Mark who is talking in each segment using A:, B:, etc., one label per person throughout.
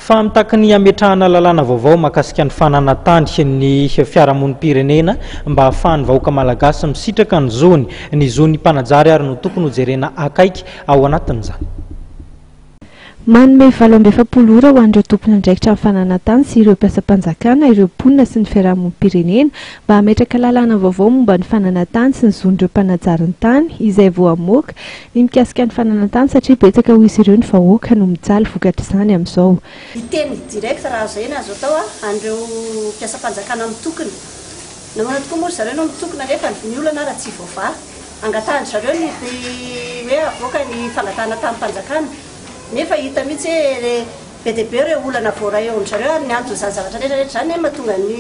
A: Fa mitaka ny ametrahana lalàna vaovao mahakasika ny fananantany ny fiarahamonim-pirenena mba ahafahan'ny vahoaka malagasy misitraka ny zony mpanajary ary no tokony hojerena akaiky ao anatin'izany.
B: Manome 7 ora ho an'ireo tompona andraikitra amin'ny fananantany sy ireo mpiasa-panjakana, ireo mponina sy ny fiarahamonim-pirenena mba hametraka lalàna vaovao momba ny fananantany sy ny zon'ireo mpanajary ny tany izay vao hamoaka ny mikasika ny fananantany satria betsaka ho izy ireo ny vahoaka no mijaly vokatra izany amin'izao.
C: Iteny direct raha zay na azo atao an'ireo mpiasa-panjakana mitokona. Namoana tokoa moa zareo no mitokona nefa ny olana raha tsy voava angatahany zareo ny hoe avoaka ny fangatahana tamin'ny mpanjakana. Nefa hita mihitsy be dia be ireo olana voaray eo zareo ny antony izany zavatra rehetrarehetra izany mahatonga ny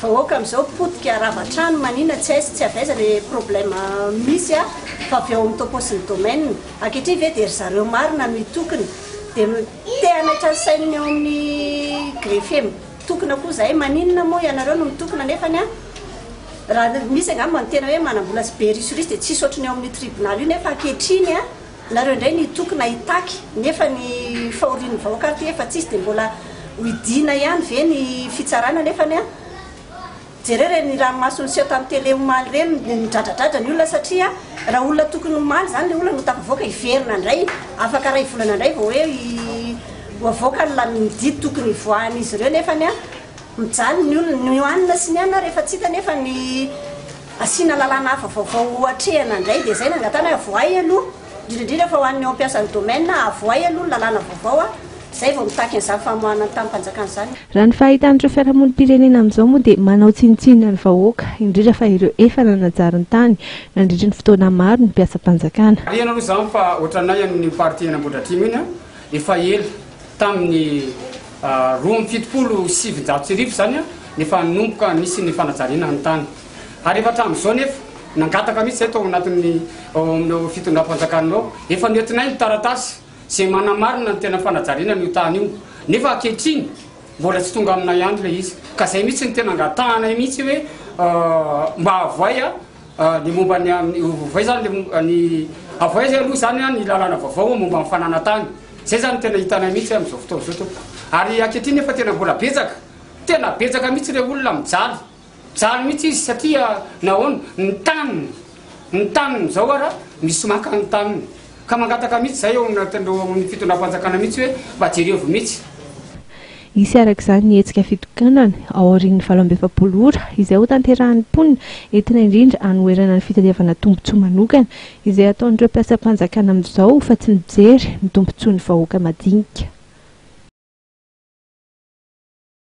C: vahoaka amin'izao potika ravatrano manina tsy aiza tsy avaiza ilay problème misy fa avy eo amin'ny topôsiny domaine ankehitriny ve dia ry zareo marina no hitokona dia te hanaitra ny saininy eo amin'ny greffier mitokona koa izay maninona moa ianareo no mitokona nefany raha misy angamba ny tena hoe manambola sy be risorisa dia tsisy ohatrany eo amin'ny tribunal io nefa ankehitriny nareo indray nitokona hitaky nefa ny fahorian'ny vahoaka ty efa tsisy dia mbola hoidina ihany ve ny fitsarana nefany jereo reny ranomasony seho tamin'ny tele omaly reny nidradradratra ny olona satria raha olona tokony omaly izany ilay olona no tafavoaka hiverina indray afaka ray volana indray vao hoe avoaka la mididy tokony hivoahany izy ireo nefany mijaly ny olona ny hoanina sy ny anina rehefa tsy hita nefa ny asiana lalàna hafa vaovao atrehana indray dia izay nangatana avoay aloha indrindrindra fa ho an'ny eo ampiasan'ny domaine avoay aloha lalàna vaovao izay vao mitaky an'izany famoahana tamin'ny mpanjakana izany.
B: Raha ny fahitan'ireo fiarahamonim-pirenena amin'izao moa dia manao tsinitsinina ny vahoaka indrindra fa ireo efa nanajary ny tany nandritra ny fotoana maro ny mpiasa-panjakana.
D: Ariana aloha izany fa ohatranay amin'ny parti Anambohidratrimo iny efa ela tamin'ny 27 zany nefa nomboka nisy ny fanajariana ny tany ary efa hatramin'izao nefa nangataka mihitsy zay tao anatin'ny fitondram-panjakananao efa noentinay ny taratasy zay manamarina ny tena fanajariana ny tany io nefa ankehitriny mbola tsy tonga aminay andro le izy ka zay mihitsy ny tena angatahana mihitsy hoe mba avoay ny momba ny avoay zany ny avoay zay aloha zany ny lalàna vaovao momba amin'ny fananantany zay zany tena hitanay mihitsy amin'izao fotoana zao to ary ankehitriny nefa tena mbola betsaka mihitsy le olona mijaly mihitsy izy satria nahoana ny taniny zao ara misy maka ny taniny ka mangataka mihitsy zay eo amin'ny fitondram-panjakana mihitsy hoe mba jerevo mihitsy.
B: Isy arak'izany ny hetsika fitokonana ao aorian'ny 7 ora izay ho tanterahan'ny mponina entina indrindra hanoerana ny fitadiavana tombontsoa manokana izay ataon'ireo mpiasa-panjakana amin'izao fa tsy mijery ny tombontsoa ny vahoaka madinika.